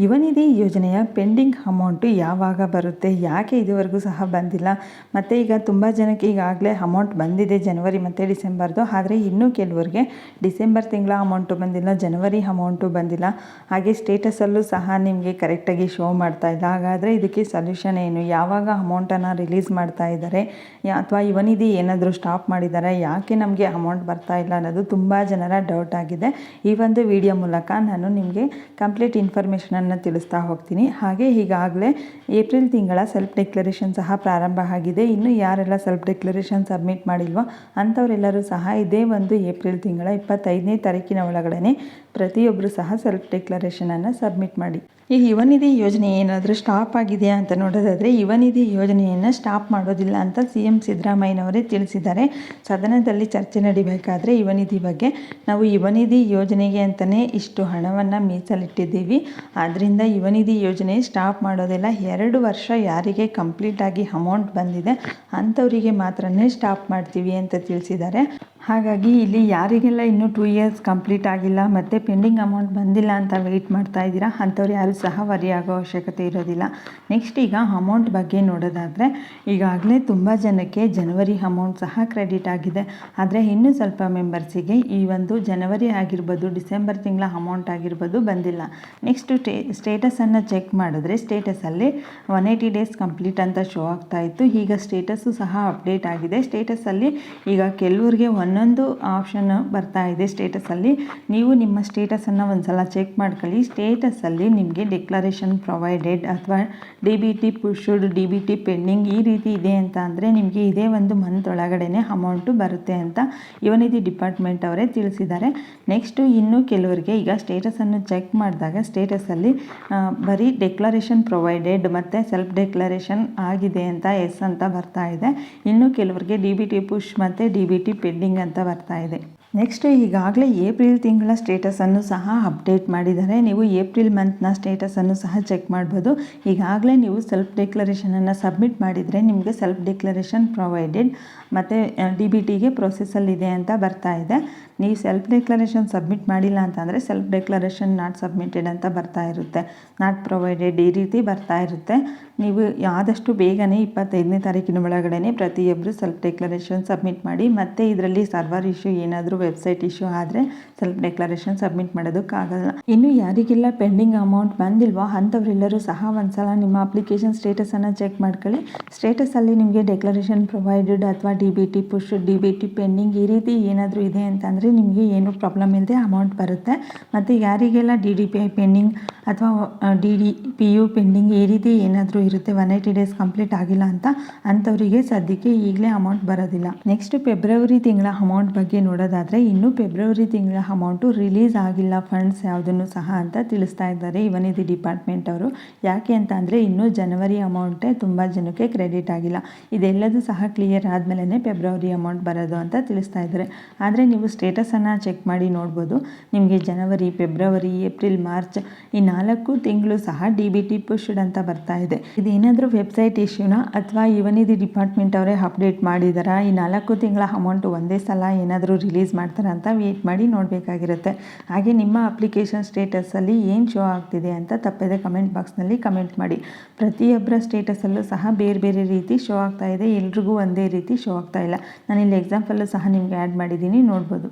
ಯುವನಿಧಿ ಯೋಜನೆಯ pending amount ಯಾವಾಗ ಬರುತ್ತೆ, ಯಾಕೆ ಇದುವರೆಗೂ ಸಹ ಬಂದಿಲ್ಲ, ಮತ್ತು ಈಗ ತುಂಬ ಜನಕ್ಕೆ ಈಗಾಗಲೇ ಅಮೌಂಟ್ ಬಂದಿದೆ ಜನವರಿ ಮತ್ತು ಡಿಸೆಂಬರ್ದು. ಆದರೆ ಇನ್ನೂ ಕೆಲವರಿಗೆ ಡಿಸೆಂಬರ್ ತಿಂಗಳ ಅಮೌಂಟು ಬಂದಿಲ್ಲ, ಜನವರಿ ಅಮೌಂಟು ಬಂದಿಲ್ಲ. ಹಾಗೆ ಸ್ಟೇಟಸಲ್ಲೂ ಸಹ ನಿಮಗೆ ಕರೆಕ್ಟಾಗಿ ಶೋ ಮಾಡ್ತಾ ಇಲ್ಲ. ಹಾಗಾದರೆ ಇದಕ್ಕೆ ಸೊಲ್ಯೂಷನ್ ಏನು, ಯಾವಾಗ ಅಮೌಂಟನ್ನು ರಿಲೀಸ್ ಮಾಡ್ತಾ ಇದ್ದಾರೆ, ಅಥವಾ ಯುವನಿಧಿ ಏನಾದರೂ ಸ್ಟಾಪ್ ಮಾಡಿದ್ದಾರೆ, ಯಾಕೆ ನಮಗೆ ಅಮೌಂಟ್ ಬರ್ತಾ ಇಲ್ಲ ಅನ್ನೋದು ತುಂಬ ಜನರ ಡೌಟ್ ಆಗಿದೆ. ಈ ಒಂದು ವಿಡಿಯೋ ಮೂಲಕ ನಾನು ನಿಮಗೆ ಕಂಪ್ಲೀಟ್ ಇನ್ಫಾರ್ಮೇಷನ್ ತಿಳಿಸ್ತಾ ಹೋಗ್ತೀನಿ. ಹಾಗೆ ಈಗಾಗಲೇ ಏಪ್ರಿಲ್ ತಿಂಗಳ ಸೆಲ್ಫ್ ಡಿಕ್ಲರೇಷನ್ ಸಹ ಪ್ರಾರಂಭ ಆಗಿದೆ. ಇನ್ನು ಯಾರೆಲ್ಲ ಸೆಲ್ಫ್ ಡಿಕ್ಲರೇಷನ್ ಸಬ್ಮಿಟ್ ಮಾಡಿಲ್ವೋ ಅಂಥವರೆಲ್ಲರೂ ಸಹ ಇದೇ ಒಂದು ಏಪ್ರಿಲ್ ತಿಂಗಳ 25ನೇ ತಾರೀಕಿನ ಒಳಗಡೆ ಪ್ರತಿಯೊಬ್ಬರು ಸಹ ಸೆಲ್ಫ್ ಡಿಕ್ಲರೇಷನನ್ನು ಸಬ್ಮಿಟ್ ಮಾಡಿ. ಈ ಯುವನಿಧಿ ಯೋಜನೆ ಏನಾದರೂ ಸ್ಟಾಪ್ ಆಗಿದೆಯಾ ಅಂತ ನೋಡೋದಾದರೆ, ಯುವನಿಧಿ ಯೋಜನೆಯನ್ನು ಸ್ಟಾಪ್ ಮಾಡೋದಿಲ್ಲ ಅಂತ CM ಸಿದ್ದರಾಮಯ್ಯನವರೇ ತಿಳಿಸಿದ್ದಾರೆ. ಸದನದಲ್ಲಿ ಚರ್ಚೆ ನಡಿಬೇಕಾದ್ರೆ ಯುವನಿಧಿ ಬಗ್ಗೆ ನಾವು ಯುವನಿಧಿ ಯೋಜನೆಗೆ ಅಂತಲೇ ಇಷ್ಟು ಹಣವನ್ನು ಮೀಸಲಿಟ್ಟಿದ್ದೀವಿ, ಆದ್ದರಿಂದ ಯುವನಿಧಿ ಯೋಜನೆ ಸ್ಟಾಪ್ ಮಾಡೋದಿಲ್ಲ. 2 ವರ್ಷ ಯಾರಿಗೆ ಕಂಪ್ಲೀಟಾಗಿ ಅಮೌಂಟ್ ಬಂದಿದೆ ಅಂಥವರಿಗೆ ಮಾತ್ರನೇ ಸ್ಟಾಪ್ ಮಾಡ್ತೀವಿ ಅಂತ ತಿಳಿಸಿದ್ದಾರೆ. ಹಾಗಾಗಿ ಇಲ್ಲಿ ಯಾರಿಗೆಲ್ಲ ಇನ್ನೂ 2 ಇಯರ್ಸ್ ಕಂಪ್ಲೀಟ್ ಆಗಿಲ್ಲ ಮತ್ತು ಪೆಂಡಿಂಗ್ ಅಮೌಂಟ್ ಬಂದಿಲ್ಲ ಅಂತ ವೆಯ್ಟ್ ಮಾಡ್ತಾ ಇದ್ದೀರಾ ಅಂಥವ್ರು ಯಾರೂ ಸಹ ವರಿ ಆಗೋ ಅವಶ್ಯಕತೆ ಇರೋದಿಲ್ಲ. ನೆಕ್ಸ್ಟ್ ಈಗ ಅಮೌಂಟ್ ಬಗ್ಗೆ ನೋಡೋದಾದರೆ, ಈಗಾಗಲೇ ತುಂಬ ಜನಕ್ಕೆ ಜನವರಿ ಅಮೌಂಟ್ ಸಹ ಕ್ರೆಡಿಟ್ ಆಗಿದೆ. ಆದರೆ ಇನ್ನೂ ಸ್ವಲ್ಪ ಮೆಂಬರ್ಸಿಗೆ ಈ ಒಂದು ಜನವರಿ ಆಗಿರ್ಬೋದು, ಡಿಸೆಂಬರ್ ತಿಂಗಳ ಅಮೌಂಟ್ ಆಗಿರ್ಬೋದು ಬಂದಿಲ್ಲ. ನೆಕ್ಸ್ಟ್ ಸ್ಟೇಟಸನ್ನು ಚೆಕ್ ಮಾಡಿದ್ರೆ ಸ್ಟೇಟಸಲ್ಲಿ 180 ಡೇಸ್ ಕಂಪ್ಲೀಟ್ ಅಂತ ಶೋ ಆಗ್ತಾ ಇತ್ತು. ಈಗ ಸ್ಟೇಟಸ್ಸು ಸಹ ಅಪ್ಡೇಟ್ ಆಗಿದೆ. ಸ್ಟೇಟಸಲ್ಲಿ ಈಗ ಕೆಲವ್ರಿಗೆ ಒಂದೊಂದು ಆಪ್ಷನ್ ಬರ್ತಾ ಇದೆ. ಸ್ಟೇಟಸಲ್ಲಿ ನೀವು ನಿಮ್ಮ ಸ್ಟೇಟಸನ್ನು ಒಂದ್ಸಲ ಚೆಕ್ ಮಾಡ್ಕೊಳ್ಳಿ. ಸ್ಟೇಟಸಲ್ಲಿ ನಿಮಗೆ ಡಿಕ್ಲರೇಷನ್ ಪ್ರೊವೈಡೆಡ್ ಅಥವಾ DBT ಪುಷ್ಡ್, DBT ಪೆಂಡಿಂಗ್ ಈ ರೀತಿ ಇದೆ ಅಂತ ಅಂದರೆ ನಿಮಗೆ ಇದೇ ಒಂದು ಮಂತ್ ಒಳಗಡೆ ಅಮೌಂಟು ಬರುತ್ತೆ ಅಂತ ಯುವನಿಧಿ ಡಿಪಾರ್ಟ್ಮೆಂಟ್ ಅವರೇ ತಿಳಿಸಿದ್ದಾರೆ. ನೆಕ್ಸ್ಟು ಇನ್ನೂ ಕೆಲವರಿಗೆ ಈಗ ಸ್ಟೇಟಸನ್ನು ಚೆಕ್ ಮಾಡಿದಾಗ ಸ್ಟೇಟಸಲ್ಲಿ ಬರೀ ಡಿಕ್ಲರೇಷನ್ ಪ್ರೊವೈಡೆಡ್ ಮತ್ತು ಸೆಲ್ಫ್ ಡಿಕ್ಲರೇಷನ್ ಆಗಿದೆ ಅಂತ ಎಸ್ ಅಂತ ಬರ್ತಾ ಇದೆ. ಇನ್ನು ಕೆಲವರಿಗೆ DBT ಪುಷ್ ಮತ್ತು DBT ಪೆಂಡಿಂಗ್ ಅಂತ ಬರ್ತಾ ಇದೆ. ನೆಕ್ಸ್ಟ್ ಈಗಾಗಲೇ ಏಪ್ರಿಲ್ ತಿಂಗಳ ಸ್ಟೇಟಸನ್ನು ಸಹ ಅಪ್ಡೇಟ್ ಮಾಡಿದ್ದಾರೆ. ನೀವು ಏಪ್ರಿಲ್ ಮಂತ್ನ ಸ್ಟೇಟಸನ್ನು ಸಹ ಚೆಕ್ ಮಾಡ್ಬೋದು. ಈಗಾಗಲೇ ನೀವು ಸೆಲ್ಫ್ ಡಿಕ್ಲರೇಷನನ್ನು ಸಬ್ಮಿಟ್ ಮಾಡಿದರೆ ನಿಮಗೆ ಸೆಲ್ಫ್ ಡಿಕ್ಲರೇಷನ್ ಪ್ರೊವೈಡೆಡ್ ಮತ್ತು DBTಗೆ ಪ್ರೊಸೆಸಲ್ಲಿದೆ ಅಂತ ಬರ್ತಾ ಇದೆ. ನೀವು ಸೆಲ್ಫ್ ಡಿಕ್ಲರೇಷನ್ ಸಬ್ಮಿಟ್ ಮಾಡಿಲ್ಲ ಅಂತಂದರೆ ಸೆಲ್ಫ್ ಡಿಕ್ಲರೇಷನ್ ನಾಟ್ ಸಬ್ಮಿಟೆಡ್ ಅಂತ ಬರ್ತಾ ಇರುತ್ತೆ, ನಾಟ್ ಪ್ರೊವೈಡೆಡ್ ಈ ರೀತಿ ಬರ್ತಾ ಇರುತ್ತೆ. ನೀವು ಆದಷ್ಟು ಬೇಗನೆ 25ನೇ ತಾರೀಕಿನ ಒಳಗಡೆ ಪ್ರತಿಯೊಬ್ಬರು ಸೆಲ್ಫ್ ಡಿಕ್ಲರೇಷನ್ ಸಬ್ಮಿಟ್ ಮಾಡಿ. ಮತ್ತು ಇದರಲ್ಲಿ ಸರ್ವರ್ ಇಶ್ಯೂ ಏನಾದರೂ ವೆಬ್ಸೈಟ್ ಇಶ್ಯೂ ಆದರೆ ಸೆಲ್ಫ್ ಡಿಕ್ಲರೇಷನ್ ಸಬ್ಮಿಟ್ ಮಾಡೋದಕ್ಕಾಗಲ್ಲ. ಇನ್ನು ಯಾರಿಗೆಲ್ಲ ಪೆಂಡಿಂಗ್ ಅಮೌಂಟ್ ಬಂದಿಲ್ವೋ ಅಂಥವರೆಲ್ಲರೂ ಸಹ ಒಂದ್ಸಲ ನಿಮ್ಮ ಅಪ್ಲಿಕೇಶನ್ ಸ್ಟೇಟಸನ್ನು ಚೆಕ್ ಮಾಡ್ಕೊಳ್ಳಿ. ಸ್ಟೇಟಸಲ್ಲಿ ನಿಮಗೆ ಡಿಕ್ಲರೇಷನ್ ಪ್ರೊವೈಡೆಡ್ ಅಥವಾ DBT ಪುಷ್, DBT ಪೆಂಡಿಂಗ್ ಈ ರೀತಿ ಏನಾದರೂ ಇದೆ ಅಂತಂದರೆ ನಿಮಗೆ ಏನೂ ಪ್ರಾಬ್ಲಮ್ ಇಲ್ಲದೆ ಅಮೌಂಟ್ ಬರುತ್ತೆ. ಮತ್ತು ಯಾರಿಗೆಲ್ಲ DDPI ಪೆಂಡಿಂಗ್ ಅಥವಾ DDPU ಪೆಂಡಿಂಗ್ ಈ ರೀತಿ ಏನಾದರೂ ಇರುತ್ತೆ, 180 ಡೇಸ್ ಕಂಪ್ಲೀಟ್ ಆಗಿಲ್ಲ ಅಂತ ಅಂಥವರಿಗೆ ಸದ್ಯಕ್ಕೆ ಈಗಲೇ ಅಮೌಂಟ್ ಬರೋದಿಲ್ಲ. ನೆಕ್ಸ್ಟ್ ಫೆಬ್ರವರಿ ತಿಂಗಳ ಅಮೌಂಟ್ ಬಗ್ಗೆ ನೋಡೋದಾದರೆ, ಇನ್ನೂ ಫೆಬ್ರವರಿ ತಿಂಗಳ ಅಮೌಂಟು ರಿಲೀಸ್ ಆಗಿಲ್ಲ ಫಂಡ್ಸ್ ಯಾವುದನ್ನು ಸಹ ಅಂತ ತಿಳಿಸ್ತಾ ಇದ್ದಾರೆ ಯುವನಿಧಿ ಡಿಪಾರ್ಟ್ಮೆಂಟ್ ಅವರು. ಯಾಕೆ ಅಂತ ಅಂದರೆ ಇನ್ನೂ ಜನವರಿ ಅಮೌಂಟೇ ತುಂಬ ಜನಕ್ಕೆ ಕ್ರೆಡಿಟ್ ಆಗಿಲ್ಲ. ಇದೆಲ್ಲದೂ ಸಹ ಕ್ಲಿಯರ್ ಆದಮೇಲೆ ಫೆಬ್ರವರಿ ಅಮೌಂಟ್ ಬರೋದು ಅಂತ ತಿಳಿಸ್ತಾ ಇದ್ದಾರೆ. ಆದರೆ ನೀವು ಸ್ಟೇಟಸನ್ನು ಚೆಕ್ ಮಾಡಿ ನೋಡ್ಬೋದು. ನಿಮಗೆ ಜನವರಿ, ಫೆಬ್ರವರಿ, ಏಪ್ರಿಲ್, ಮಾರ್ಚ್ ಈ 4 ತಿಂಗಳು ಸಹ DBT ಪುಷ್ಡ್ ಅಂತ ಬರ್ತಾ ಇದೆ. ಇದೇನಾದರೂ ವೆಬ್ಸೈಟ್ ಇಶ್ಯೂನಾ ಅಥವಾ ಯುವನಿಧಿ ಡಿಪಾರ್ಟ್ಮೆಂಟ್ ಅವರೇ ಅಪ್ಡೇಟ್ ಮಾಡಿದಾರಾ, ಈ 4 ತಿಂಗಳ ಅಮೌಂಟು ಒಂದೇ ಸಲ ಏನಾದರೂ ರಿಲೀಸ್ ಮಾಡ್ತಾರಾ ಅಂತ ವೇಟ್ ಮಾಡಿ ನೋಡಬೇಕಾಗಿರುತ್ತೆ. ಹಾಗೆ ನಿಮ್ಮ ಅಪ್ಲಿಕೇಶನ್ ಸ್ಟೇಟಸಲ್ಲಿ ಏನು ಶೋ ಆಗ್ತಿದೆ ಅಂತ ತಪ್ಪದೆ ಕಮೆಂಟ್ ಬಾಕ್ಸ್ನಲ್ಲಿ ಕಮೆಂಟ್ ಮಾಡಿ. ಪ್ರತಿಯೊಬ್ಬರ ಸ್ಟೇಟಸಲ್ಲೂ ಸಹ ಬೇರೆ ಬೇರೆ ರೀತಿ ಶೋ ಆಗ್ತಾ ಇದೆ, ಎಲ್ರಿಗೂ ಒಂದೇ ರೀತಿ ಶೋ ಆಗ್ತಾ ಇಲ್ಲ. ನಾನಿಲ್ಲಿ ಎಕ್ಸಾಂಪಲ್ಲು ಸಹ ನಿಮಗೆ ಆ್ಯಡ್ ಮಾಡಿದ್ದೀನಿ, ನೋಡ್ಬೋದು.